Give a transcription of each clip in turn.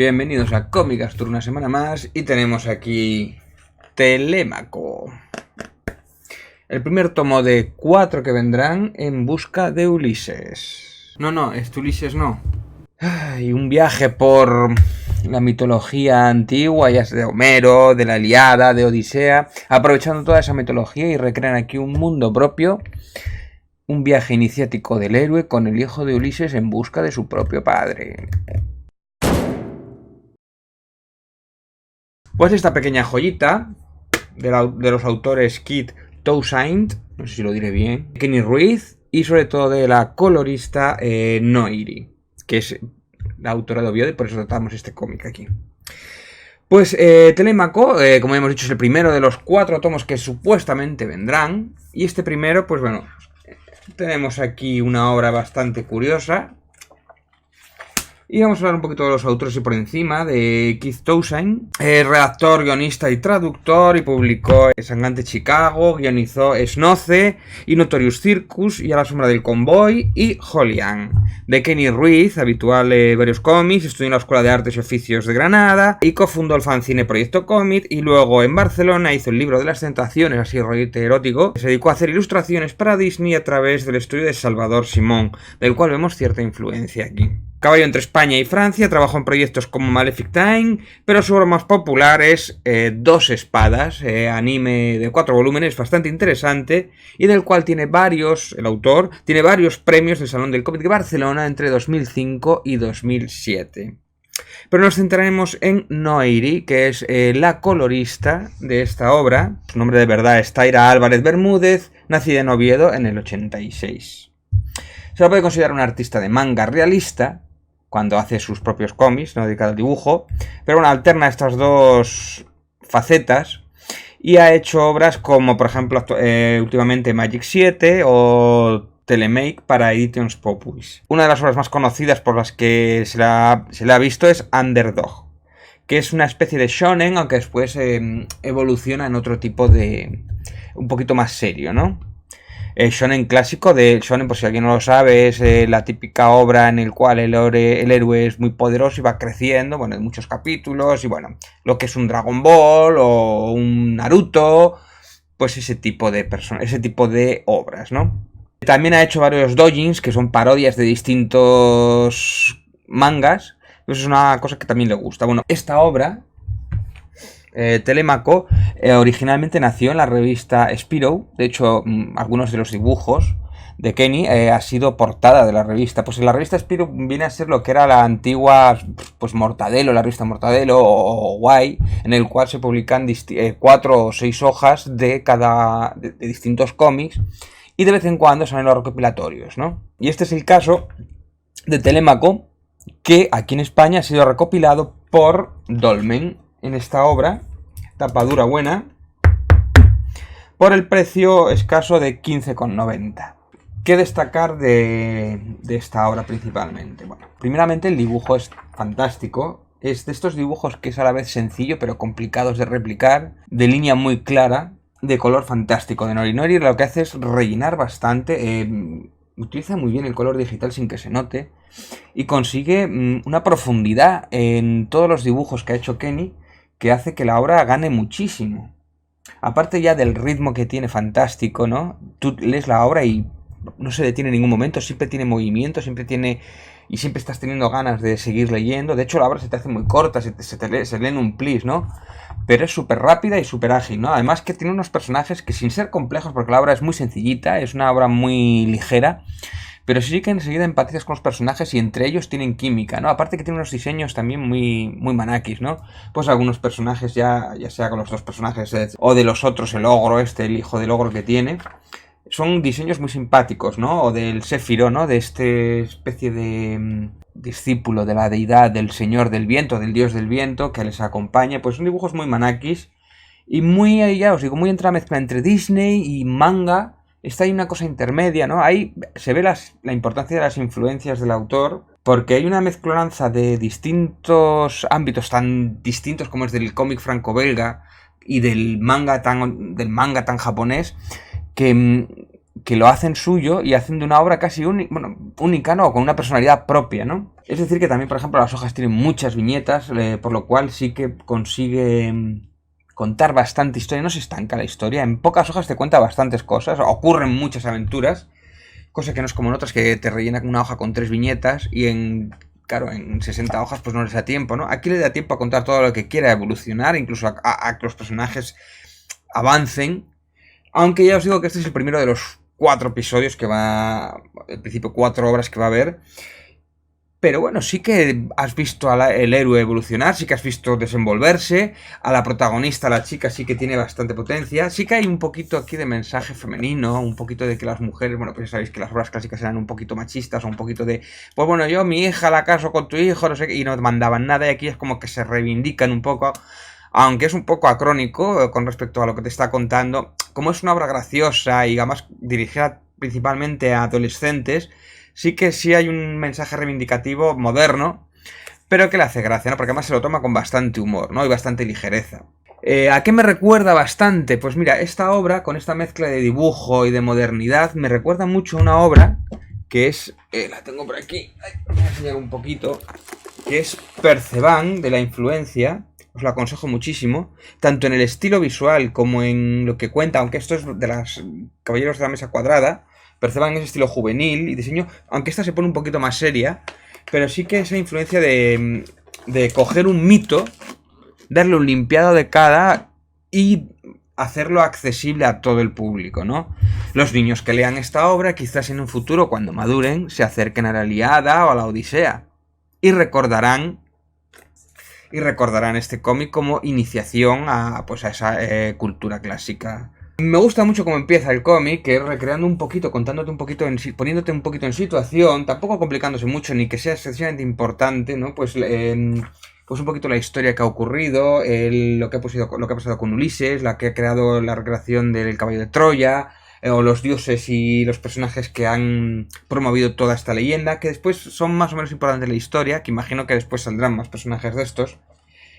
Bienvenidos a Comic una semana más y tenemos aquí Telémaco, el primer tomo de 4 que vendrán en busca de Ulises. No, Ulises no. Y un viaje por la mitología antigua, ya sea de Homero, de la Ilíada, de Odisea, aprovechando toda esa mitología y recrean aquí un mundo propio. Un viaje iniciático del héroe con el hijo de Ulises en busca de su propio padre. Pues esta pequeña joyita de los autores Kit Toussaint, no sé si lo diré bien, Kenny Ruiz y sobre todo de la colorista Noiri, que es la autora de Oviedo y por eso tratamos este cómic aquí. Pues Telémaco, como hemos dicho, es el primero de los 4 tomos que supuestamente vendrán. Y este primero, pues bueno, tenemos aquí una obra bastante curiosa. Y vamos a hablar un poquito de los autores y por encima, de Keith Toussaint, redactor, guionista y traductor, y publicó Sangrante Chicago, guionizó Snoce y Notorious Circus y A la sombra del convoy y Holian. De Kenny Ruiz, habitual de varios cómics, estudió en la Escuela de Artes y Oficios de Granada y cofundó el fanzine Proyecto Cómic, y luego en Barcelona hizo el libro de las tentaciones, así rollete erótico. Se dedicó a hacer ilustraciones para Disney a través del estudio de Salvador Simón, del cual vemos cierta influencia aquí. Caballo entre España y Francia, trabajó en proyectos como Malefic Time, pero su obra más popular es Dos Espadas, anime de 4 volúmenes, bastante interesante, y del cual el autor, tiene varios premios del Salón del Cómic de Barcelona entre 2005 y 2007. Pero nos centraremos en Noiri, que es la colorista de esta obra. Su nombre de verdad es Taira Álvarez Bermúdez, nacida en Oviedo en el 86. Se la puede considerar una artista de manga realista, cuando hace sus propios cómics, no dedicado al dibujo, pero bueno, alterna estas dos facetas y ha hecho obras como, por ejemplo, últimamente Magic 7 o Telemake para Editions Populis. Una de las obras más conocidas por las que se la ha visto es Underdog, que es una especie de shonen, aunque después evoluciona en otro tipo de... un poquito más serio, ¿no? Shonen clásico de shonen, por si alguien no lo sabe, es la típica obra en el cual el héroe es muy poderoso y va creciendo, bueno, en muchos capítulos, y bueno, lo que es un Dragon Ball o un Naruto, pues ese tipo de obras, ¿no? También ha hecho varios doujins, que son parodias de distintos mangas. Eso es una cosa que también le gusta. Bueno, esta obra, Telémaco, originalmente nació en la revista Spirou. De hecho, algunos de los dibujos de Kenny ha sido portada de la revista. Pues en la revista Spirou viene a ser lo que era la antigua, pues Mortadelo, la revista Mortadelo o Guay, en el cual se publican 4 o 6 hojas de distintos cómics, y de vez en cuando salen los recopilatorios, ¿no? Y este es el caso de Telémaco, que aquí en España ha sido recopilado por Dolmen en esta obra, tapadura buena, por el precio escaso de 15,90. ¿Qué destacar de esta obra principalmente? Bueno, primeramente el dibujo es fantástico. Es de estos dibujos que es a la vez sencillo pero complicados de replicar, de línea muy clara, de color fantástico de Noiri. Noiri lo que hace es rellenar bastante, utiliza muy bien el color digital sin que se note, y consigue una profundidad en todos los dibujos que ha hecho Kenny, que hace que la obra gane muchísimo. Aparte ya del ritmo que tiene fantástico, ¿no? Tú lees la obra y no se detiene en ningún momento, siempre tiene movimiento, siempre estás teniendo ganas de seguir leyendo. De hecho, la obra se te hace muy corta, se lee en un plis, ¿no? Pero es súper rápida y súper ágil, ¿no? Además que tiene unos personajes que, sin ser complejos, porque la obra es muy sencillita, es una obra muy ligera, pero sí que enseguida empatizas con los personajes y entre ellos tienen química, ¿no? Aparte que tiene unos diseños también muy, muy manakis, ¿no? Pues algunos personajes, ya sea con los dos personajes o de los otros, el ogro el hijo del ogro que tiene, son diseños muy simpáticos, ¿no? O del Séfiro, ¿no? De este especie de discípulo de la deidad del señor del viento, del dios del viento, que les acompaña. Pues son dibujos muy manakis y muy, ya os digo, muy entre la mezcla entre Disney y manga. Está ahí una cosa intermedia, ¿no? Ahí se ve la importancia de las influencias del autor, porque hay una mezclanza de distintos ámbitos tan distintos como es del cómic franco-belga y del manga tan japonés, que que lo hacen suyo y hacen de una obra casi única, ¿no? Con una personalidad propia, ¿no? Es decir, que también, por ejemplo, las hojas tienen muchas viñetas, por lo cual sí que consigue contar bastante historia, no se estanca la historia, en pocas hojas te cuenta bastantes cosas, ocurren muchas aventuras, cosa que no es como en otras que te rellena una hoja con 3 viñetas y claro, en 60 hojas pues no les da tiempo, ¿no? Aquí le da tiempo a contar todo lo que quiera, evolucionar, incluso a que los personajes avancen, aunque ya os digo que este es el primero de los 4 episodios que va, en principio 4 obras que va a haber. Pero bueno, sí que has visto el héroe evolucionar, sí que has visto desenvolverse, a la protagonista, la chica, sí que tiene bastante potencia, sí que hay un poquito aquí de mensaje femenino, un poquito de que las mujeres, bueno, pues ya sabéis que las obras clásicas eran un poquito machistas, o un poquito de, pues bueno, yo, mi hija la caso con tu hijo, no sé qué, y no mandaban nada, y aquí es como que se reivindican un poco, aunque es un poco acrónico con respecto a lo que te está contando, como es una obra graciosa y además dirigida principalmente a adolescentes, sí hay un mensaje reivindicativo moderno, pero que le hace gracia, ¿no? Porque además se lo toma con bastante humor, ¿no? Y bastante ligereza. ¿A qué me recuerda bastante? Pues mira, esta obra, con esta mezcla de dibujo y de modernidad, me recuerda mucho a una obra que es... la tengo por aquí, voy a enseñar un poquito, que es Perceban, de la influencia. Os lo aconsejo muchísimo, tanto en el estilo visual como en lo que cuenta, aunque esto es de las Caballeros de la Mesa Cuadrada. Perceban ese estilo juvenil y diseño, aunque esta se pone un poquito más seria, pero sí que esa influencia de coger un mito, darle un limpiado de cara y hacerlo accesible a todo el público, ¿no? Los niños que lean esta obra quizás en un futuro, cuando maduren, se acerquen a la Ilíada o a la Odisea y recordarán este cómic como iniciación a esa cultura clásica. Me gusta mucho cómo empieza el cómic, que es recreando un poquito, contándote un poquito, poniéndote un poquito en situación, tampoco complicándose mucho ni que sea excesivamente importante, ¿no? Pues un poquito la historia que ha ocurrido, lo que ha pasado con Ulises, la que ha creado la recreación del caballo de Troya, o los dioses y los personajes que han promovido toda esta leyenda, que después son más o menos importantes en la historia, que imagino que después saldrán más personajes de estos,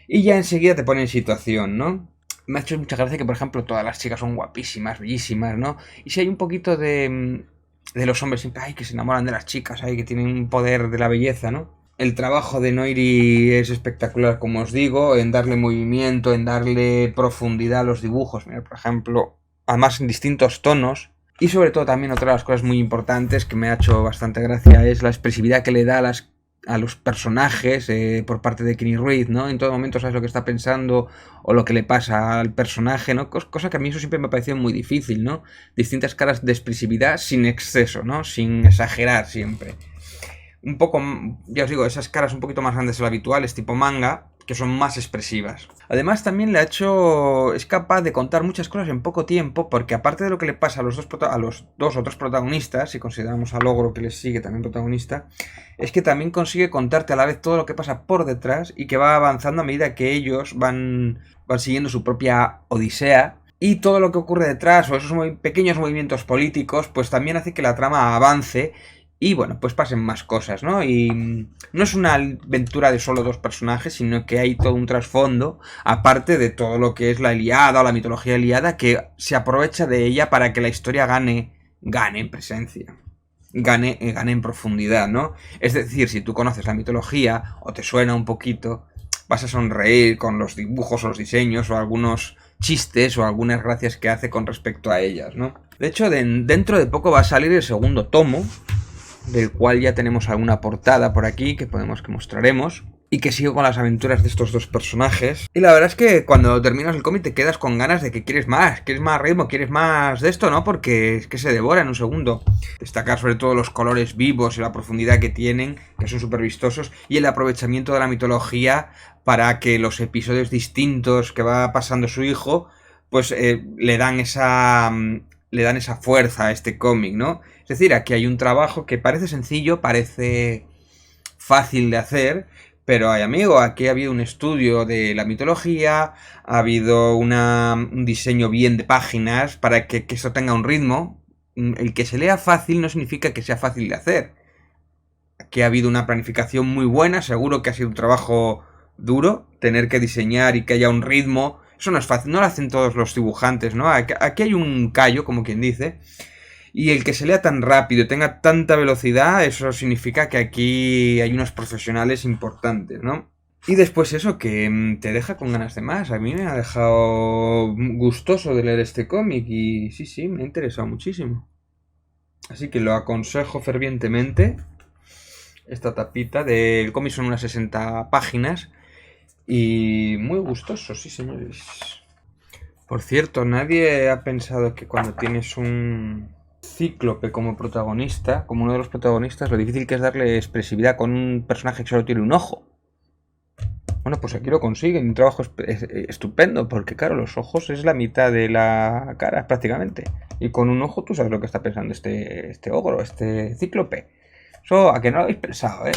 y ya enseguida te pone en situación, ¿no? Me ha hecho mucha gracia que, por ejemplo, todas las chicas son guapísimas, bellísimas, ¿no? Y si hay un poquito de los hombres siempre, ay, que se enamoran de las chicas, ay, que tienen un poder de la belleza, ¿no? El trabajo de Noiri es espectacular, como os digo, en darle movimiento, en darle profundidad a los dibujos. Mira, por ejemplo, además en distintos tonos. Y sobre todo también otra de las cosas muy importantes que me ha hecho bastante gracia es la expresividad que le da a los personajes por parte de Kenny Ruiz, ¿no? En todo momento sabes lo que está pensando o lo que le pasa al personaje, ¿no? Cosa que a mí eso siempre me ha parecido muy difícil, ¿no? Distintas caras de expresividad sin exceso, ¿no? Sin exagerar siempre. Un poco, ya os digo, esas caras un poquito más grandes de lo habituales, tipo manga, que son más expresivas. Además también es capaz de contar muchas cosas en poco tiempo, porque aparte de lo que le pasa a los dos otros protagonistas, si consideramos a Logro que les sigue también protagonista, es que también consigue contarte a la vez todo lo que pasa por detrás y que va avanzando a medida que ellos van siguiendo su propia odisea. Y todo lo que ocurre detrás, o esos pequeños movimientos políticos, pues también hace que la trama avance y bueno, pues pasen más cosas, ¿no? Y no es una aventura de solo 2 personajes, sino que hay todo un trasfondo, aparte de todo lo que es la Ilíada o la mitología Ilíada, que se aprovecha de ella para que la historia gane en presencia, gane en profundidad, ¿no? Es decir, si tú conoces la mitología o te suena un poquito, vas a sonreír con los dibujos o los diseños o algunos chistes o algunas gracias que hace con respecto a ellas, ¿no? De hecho, dentro de poco va a salir el segundo tomo, del cual ya tenemos alguna portada por aquí que mostraremos y que sigue con las aventuras de estos 2 personajes. Y la verdad es que cuando terminas el cómic te quedas con ganas de que quieres más ritmo, quieres más de esto, ¿no? Porque es que se devora en un segundo. Destacar sobre todo los colores vivos y la profundidad que tienen, que son súper vistosos, y el aprovechamiento de la mitología para que los episodios distintos que va pasando su hijo, pues le dan esa fuerza a este cómic, ¿no? Es decir, aquí hay un trabajo que parece sencillo, parece fácil de hacer, pero amigo, aquí ha habido un estudio de la mitología, ha habido un diseño bien de páginas para que eso tenga un ritmo. El que se lea fácil no significa que sea fácil de hacer. Aquí ha habido una planificación muy buena, seguro que ha sido un trabajo duro, tener que diseñar y que haya un ritmo. Eso no es fácil, no lo hacen todos los dibujantes, ¿no? Aquí hay un callo, como quien dice. Y el que se lea tan rápido, tenga tanta velocidad, eso significa que aquí hay unos profesionales importantes, ¿no? Y después eso, que te deja con ganas de más. A mí me ha dejado gustoso de leer este cómic y sí, me ha interesado muchísimo. Así que lo aconsejo fervientemente. Esta tapita del cómic son unas 60 páginas y muy gustoso, sí señores. Por cierto, nadie ha pensado que cuando tienes un cíclope como protagonista, como uno de los protagonistas, lo difícil que es darle expresividad con un personaje que solo tiene un ojo. Bueno, pues aquí lo consiguen, un trabajo estupendo, porque claro, los ojos es la mitad de la cara prácticamente. Y con un ojo tú sabes lo que está pensando este ogro, este cíclope. Eso, a que no lo habéis pensado, ¿eh?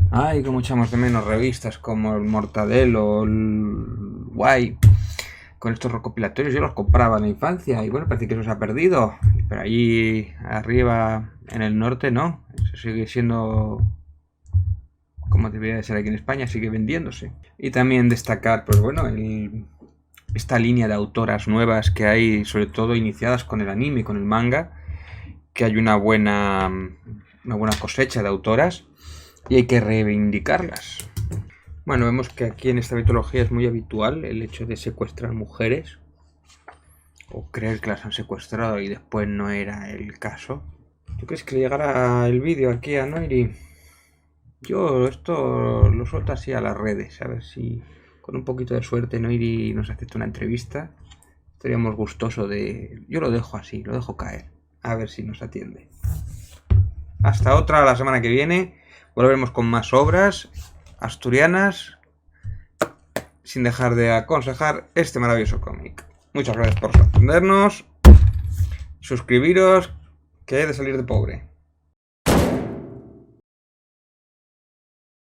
Ay, cómo echamos de menos revistas como el Mortadelo, el Guay. Con estos recopilatorios yo los compraba en la infancia y bueno, parece que eso se ha perdido. Pero allí arriba en el norte no. Eso sigue siendo como debería de ser aquí en España, sigue vendiéndose. Y también destacar, pues bueno, esta línea de autoras nuevas que hay, sobre todo iniciadas con el anime, con el manga, que hay una buena cosecha de autoras y hay que reivindicarlas. Bueno, vemos que aquí en esta mitología es muy habitual el hecho de secuestrar mujeres o creer que las han secuestrado y después no era el caso. ¿Tú crees que le llegará el vídeo aquí a Noiri? Yo esto lo suelto así a las redes, a ver si con un poquito de suerte Noiri nos acepta una entrevista. Estaríamos gustosos de... Yo lo dejo así, lo dejo caer, a ver si nos atiende. Hasta otra, la semana que viene, volveremos con más obras asturianas, sin dejar de aconsejar este maravilloso cómic. Muchas gracias por atendernos, suscribiros, que he de salir de pobre.